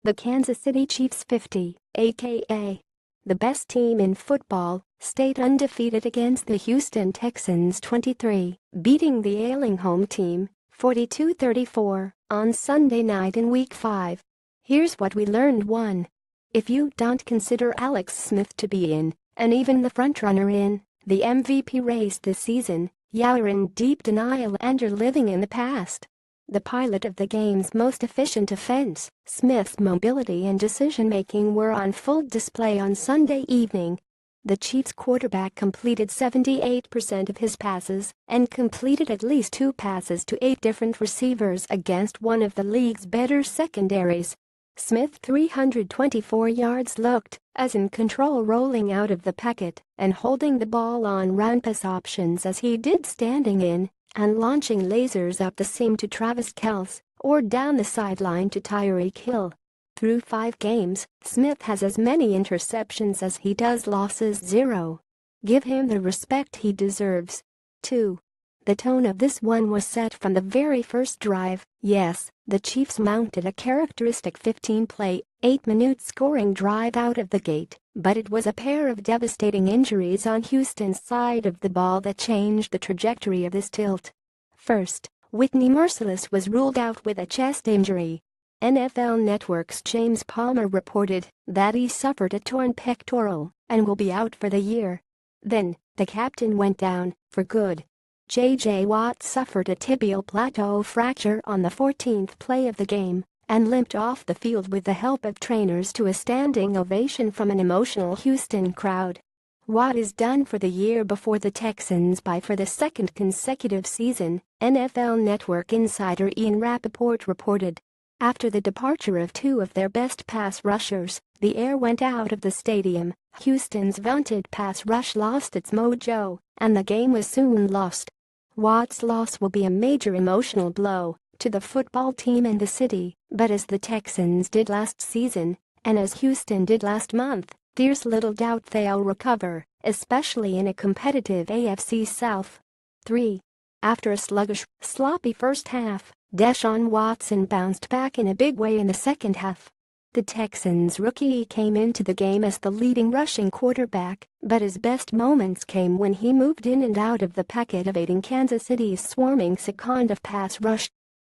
The Kansas City Chiefs 50, aka the best team in football, stayed undefeated against the Houston Texans 23, beating the ailing home team 42-34 on Sunday night in Week 5. Here's what we learned. 1. If you don't consider Alex Smith to be in, and even the frontrunner in, the MVP race this season, you're in deep denial and you're living in the past. The pilot of the game's most efficient offense, Smith's mobility and decision-making were on full display on Sunday evening. The Chiefs quarterback completed 78% of his passes and completed at least 2 passes to 8 different receivers against one of the league's better secondaries. Smith 324 yards looked as in control rolling out of the pocket and holding the ball on run pass options as he did standing in and launching lasers up the seam to Travis Kelce or down the sideline to Tyreek Hill. Through 5 games, Smith has as many interceptions as he does losses. 0. Give him the respect he deserves. 2. The tone of this one was set from the very first drive. Yes, the Chiefs mounted a characteristic 15-play, 8-minute scoring drive out of the gate, but it was a pair of devastating injuries on Houston's side of the ball that changed the trajectory of this tilt. First, Whitney Mercilus was ruled out with a chest injury. NFL Network's James Palmer reported that he suffered a torn pectoral and will be out for the year. Then, the captain went down for good. J.J. Watt suffered a tibial plateau fracture on the 14th play of the game and limped off the field with the help of trainers to a standing ovation from an emotional Houston crowd. Watt is done for the year before the Texans bye for the second consecutive season, NFL Network insider Ian Rappaport reported. After the departure of 2 of their best pass rushers, the air went out of the stadium, Houston's vaunted pass rush lost its mojo, and the game was soon lost. Watt's loss will be a major emotional blow to the football team and the city, but as the Texans did last season, and as Houston did last month, there's little doubt they'll recover, especially in a competitive AFC South. 3. After a sluggish, sloppy first half, Deshaun Watson bounced back in a big way in the second half. The Texans rookie came into the game as the leading rushing quarterback, but his best moments came when he moved in and out of the pocket, evading Kansas City's swarming second of pass rush.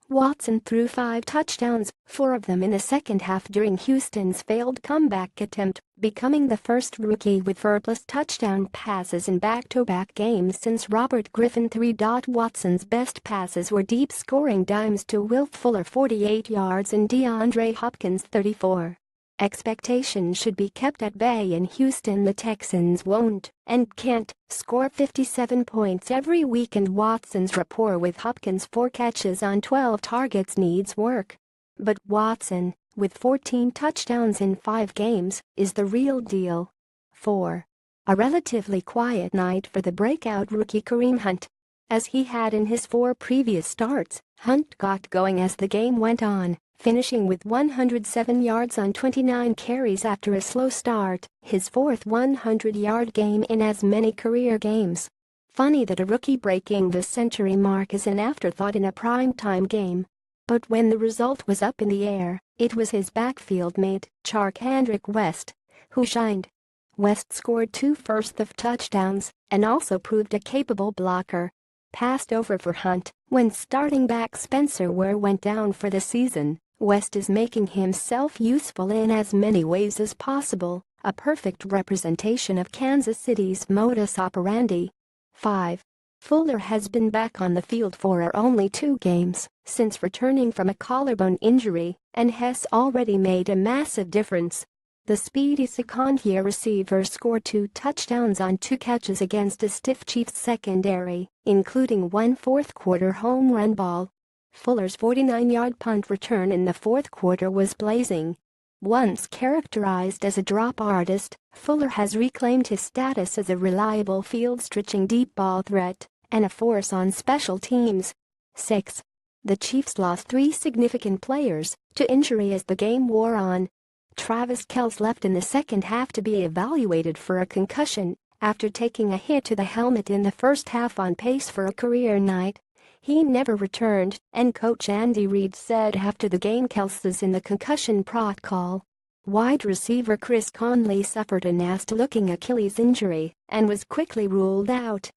Watson threw 5 touchdowns, 4 of them in the second half during Houston's failed comeback attempt, becoming the first rookie with 4+ touchdown passes in back-to-back games since Robert Griffin III. Watson's best passes were deep scoring dimes to Will Fuller 48 yards and DeAndre Hopkins 34. Expectations should be kept at bay in Houston. The Texans won't and can't score 57 points every week, and Watson's rapport with Hopkins' 4 catches on 12 targets needs work. But Watson, with 14 touchdowns in 5 games, is the real deal. 4. A relatively quiet night for the breakout rookie Kareem Hunt. As he had in his 4 previous starts, Hunt got going as the game went on, finishing with 107 yards on 29 carries after a slow start, his 4th 100-yard game in as many career games. Funny that a rookie breaking the century mark is an afterthought in a prime-time game. But when the result was up in the air, it was his backfield mate, Charcandrick West, who shined. West scored 2 first-half touchdowns and also proved a capable blocker. Passed over for Hunt when starting back Spencer Ware went down for the season. West is making himself useful in as many ways as possible, a perfect representation of Kansas City's modus operandi. 5. Fuller has been back on the field for only 2 games since returning from a collarbone injury and has already made a massive difference. The speedy second-year receiver scored 2 touchdowns on 2 catches against a stiff Chiefs secondary, including 1 fourth-quarter home run ball. Fuller's 49-yard punt return in the 4th quarter was blazing. Once characterized as a drop artist, Fuller has reclaimed his status as a reliable field-stretching deep ball threat and a force on special teams. 6. The Chiefs lost 3 significant players to injury as the game wore on. Travis Kelce left in the second half to be evaluated for a concussion after taking a hit to the helmet in the first half, on pace for a career night. He never returned, and coach Andy Reid said after the game Kelsey's in the concussion protocol. Wide receiver Chris Conley suffered a nasty-looking Achilles injury and was quickly ruled out.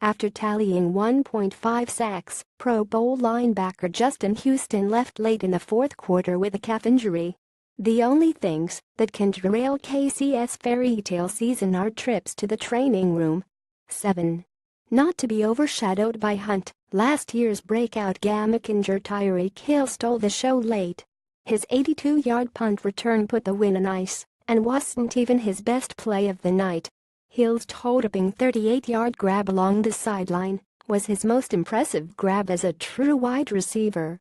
After tallying 1.5 sacks, Pro Bowl linebacker Justin Houston left late in the fourth quarter with a calf injury. The only things that can derail KC's fairy tale season are trips to the training room. 7. Not to be overshadowed by Hunt, last year's breakout Gamakinger Tyreek Hill stole the show late. His 82-yard punt return put the win on ice and wasn't even his best play of the night. Hill's toe-tapping 38-yard grab along the sideline was his most impressive grab as a true wide receiver.